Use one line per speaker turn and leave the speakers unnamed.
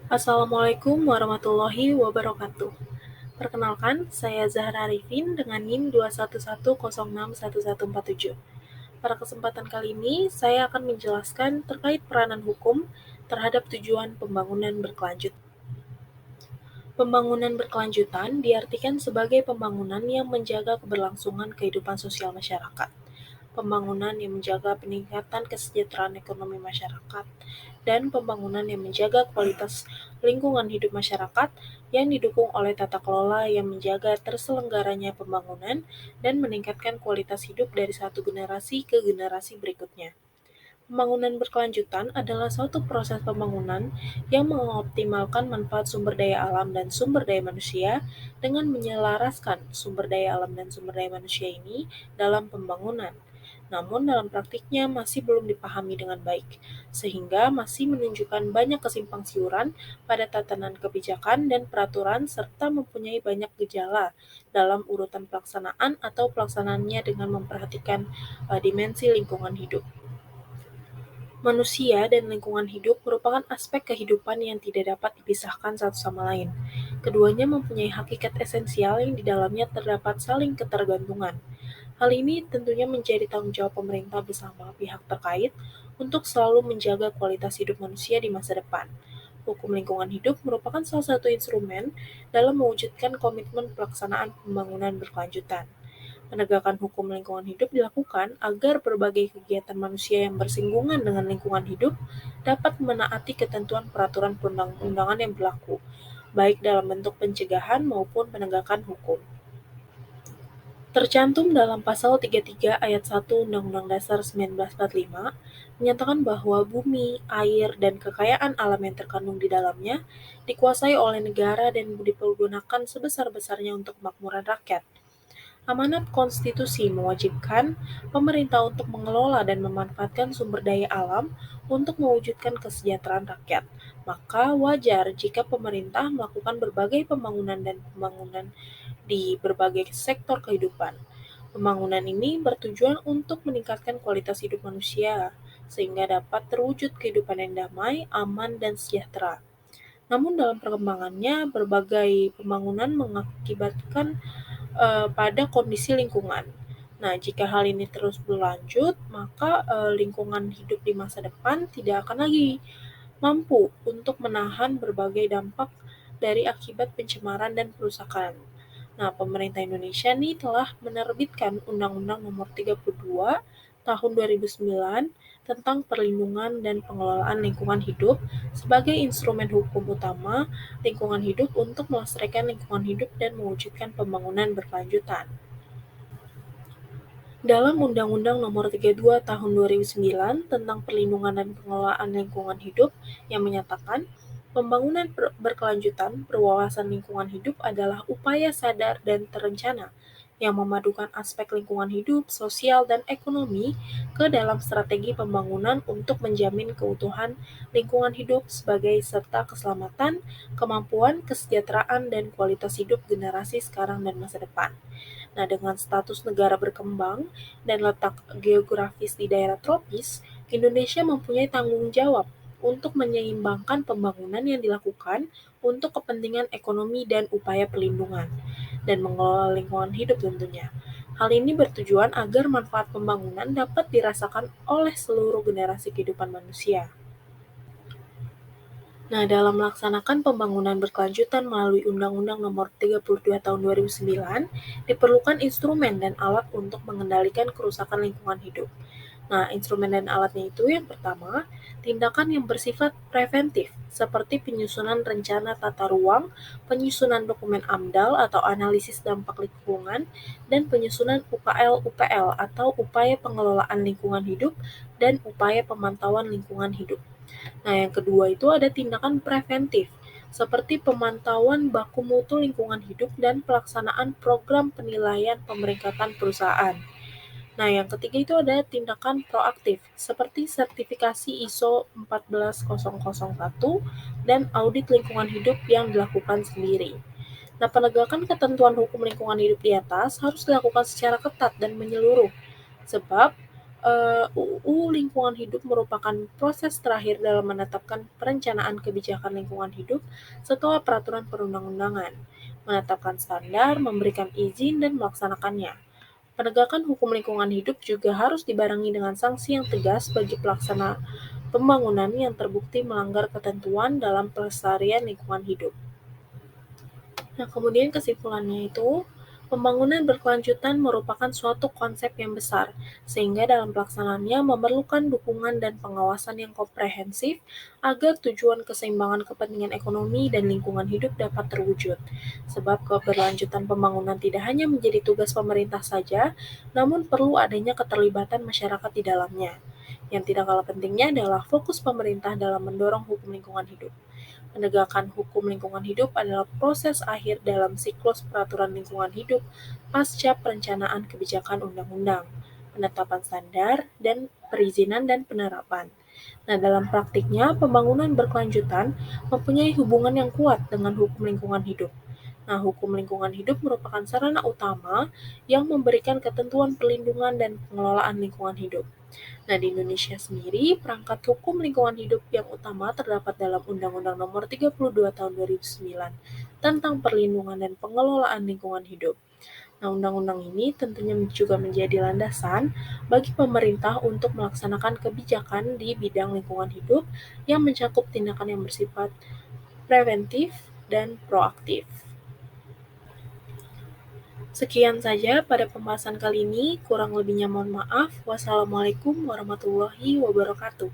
Assalamualaikum warahmatullahi wabarakatuh. Perkenalkan, saya Zahra Arifin dengan NIM 211061147. Pada kesempatan kali ini, saya akan menjelaskan terkait peranan hukum terhadap tujuan pembangunan berkelanjutan. Pembangunan berkelanjutan diartikan sebagai pembangunan yang menjaga keberlangsungan kehidupan sosial masyarakat, pembangunan yang menjaga peningkatan kesejahteraan ekonomi masyarakat, dan pembangunan yang menjaga kualitas lingkungan hidup masyarakat yang didukung oleh tata kelola yang menjaga terselenggaranya pembangunan dan meningkatkan kualitas hidup dari satu generasi ke generasi berikutnya. Pembangunan berkelanjutan adalah suatu proses pembangunan yang mengoptimalkan manfaat sumber daya alam dan sumber daya manusia dengan menyelaraskan sumber daya alam dan sumber daya manusia ini dalam pembangunan. Namun dalam praktiknya masih belum dipahami dengan baik, sehingga masih menunjukkan banyak kesimpang siuran pada tatanan kebijakan dan peraturan serta mempunyai banyak gejala dalam urutan pelaksanaan atau pelaksanaannya dengan memperhatikan dimensi lingkungan hidup. Manusia dan lingkungan hidup merupakan aspek kehidupan yang tidak dapat dipisahkan satu sama lain. Keduanya mempunyai hakikat esensial yang di dalamnya terdapat saling ketergantungan. Hal ini tentunya menjadi tanggung jawab pemerintah bersama pihak terkait untuk selalu menjaga kualitas hidup manusia di masa depan. Hukum lingkungan hidup merupakan salah satu instrumen dalam mewujudkan komitmen pelaksanaan pembangunan berkelanjutan. Penegakan hukum lingkungan hidup dilakukan agar berbagai kegiatan manusia yang bersinggungan dengan lingkungan hidup dapat menaati ketentuan peraturan perundang-undangan yang berlaku, baik dalam bentuk pencegahan maupun penegakan hukum. Tercantum dalam Pasal 33 Ayat 1 Undang-Undang Dasar 1945 menyatakan bahwa bumi, air, dan kekayaan alam yang terkandung di dalamnya dikuasai oleh negara dan dipergunakan sebesar-besarnya untuk kemakmuran rakyat. Amanat konstitusi mewajibkan pemerintah untuk mengelola dan memanfaatkan sumber daya alam untuk mewujudkan kesejahteraan rakyat. Maka wajar jika pemerintah melakukan berbagai pembangunan dan pembangunan di berbagai sektor kehidupan. Pembangunan ini bertujuan untuk meningkatkan kualitas hidup manusia, sehingga dapat terwujud kehidupan yang damai, aman, dan sejahtera. Namun dalam perkembangannya, berbagai pembangunan mengakibatkan pada kondisi lingkungan. Nah, jika hal ini terus berlanjut, maka lingkungan hidup di masa depan tidak akan lagi mampu untuk menahan berbagai dampak dari akibat pencemaran dan perusakan. Nah, pemerintah Indonesia nih telah menerbitkan Undang-Undang Nomor 32 Tahun 2009 tentang perlindungan dan pengelolaan lingkungan hidup sebagai instrumen hukum utama lingkungan hidup untuk melestarikan lingkungan hidup dan mewujudkan pembangunan berkelanjutan. Dalam Undang-Undang Nomor 32 Tahun 2009 tentang perlindungan dan pengelolaan lingkungan hidup yang menyatakan pembangunan berkelanjutan berwawasan lingkungan hidup adalah upaya sadar dan terencana yang memadukan aspek lingkungan hidup, sosial, dan ekonomi ke dalam strategi pembangunan untuk menjamin keutuhan lingkungan hidup sebagai serta keselamatan, kemampuan, kesejahteraan, dan kualitas hidup generasi sekarang dan masa depan. Nah, dengan status negara berkembang dan letak geografis di daerah tropis, Indonesia mempunyai tanggung jawab untuk menyeimbangkan pembangunan yang dilakukan untuk kepentingan ekonomi dan upaya perlindungan, dan mengelola lingkungan hidup tentunya. Hal ini bertujuan agar manfaat pembangunan dapat dirasakan oleh seluruh generasi kehidupan manusia. Nah, dalam melaksanakan pembangunan berkelanjutan melalui Undang-Undang Nomor 32 Tahun 2009, diperlukan instrumen dan alat untuk mengendalikan kerusakan lingkungan hidup. Nah, instrumen dan alatnya itu yang pertama, tindakan yang bersifat preventif, seperti penyusunan rencana tata ruang, penyusunan dokumen AMDAL atau analisis dampak lingkungan, dan penyusunan UKL-UPL atau upaya pengelolaan lingkungan hidup dan upaya pemantauan lingkungan hidup. Nah, yang kedua itu ada tindakan preventif, seperti pemantauan baku mutu lingkungan hidup dan pelaksanaan program penilaian pemeringkatan perusahaan. Nah, yang ketiga itu ada tindakan proaktif, seperti sertifikasi ISO 14001 dan audit lingkungan hidup yang dilakukan sendiri. Nah, penegakan ketentuan hukum lingkungan hidup di atas harus dilakukan secara ketat dan menyeluruh, sebab UU Lingkungan Hidup merupakan proses terakhir dalam menetapkan perencanaan kebijakan lingkungan hidup setelah peraturan perundang-undangan, menetapkan standar, memberikan izin, dan melaksanakannya. Penegakan hukum lingkungan hidup juga harus dibarengi dengan sanksi yang tegas bagi pelaksana pembangunan yang terbukti melanggar ketentuan dalam pelestarian lingkungan hidup. Nah, kemudian kesimpulannya itu, pembangunan berkelanjutan merupakan suatu konsep yang besar, sehingga dalam pelaksanaannya memerlukan dukungan dan pengawasan yang komprehensif agar tujuan keseimbangan kepentingan ekonomi dan lingkungan hidup dapat terwujud. Sebab keberlanjutan pembangunan tidak hanya menjadi tugas pemerintah saja, namun perlu adanya keterlibatan masyarakat di dalamnya. Yang tidak kalah pentingnya adalah fokus pemerintah dalam mendorong hukum lingkungan hidup. Penegakan hukum lingkungan hidup adalah proses akhir dalam siklus peraturan lingkungan hidup pasca perencanaan kebijakan undang-undang, penetapan standar, dan perizinan dan penerapan. Nah, dalam praktiknya, pembangunan berkelanjutan mempunyai hubungan yang kuat dengan hukum lingkungan hidup. Nah, hukum lingkungan hidup merupakan sarana utama yang memberikan ketentuan perlindungan dan pengelolaan lingkungan hidup. Nah, di Indonesia sendiri, perangkat hukum lingkungan hidup yang utama terdapat dalam Undang-Undang Nomor 32 Tahun 2009 tentang perlindungan dan pengelolaan lingkungan hidup. Nah, undang-undang ini tentunya juga menjadi landasan bagi pemerintah untuk melaksanakan kebijakan di bidang lingkungan hidup yang mencakup tindakan yang bersifat preventif dan proaktif. Sekian saja pada pembahasan kali ini, kurang lebihnya mohon maaf. Wassalamualaikum warahmatullahi wabarakatuh.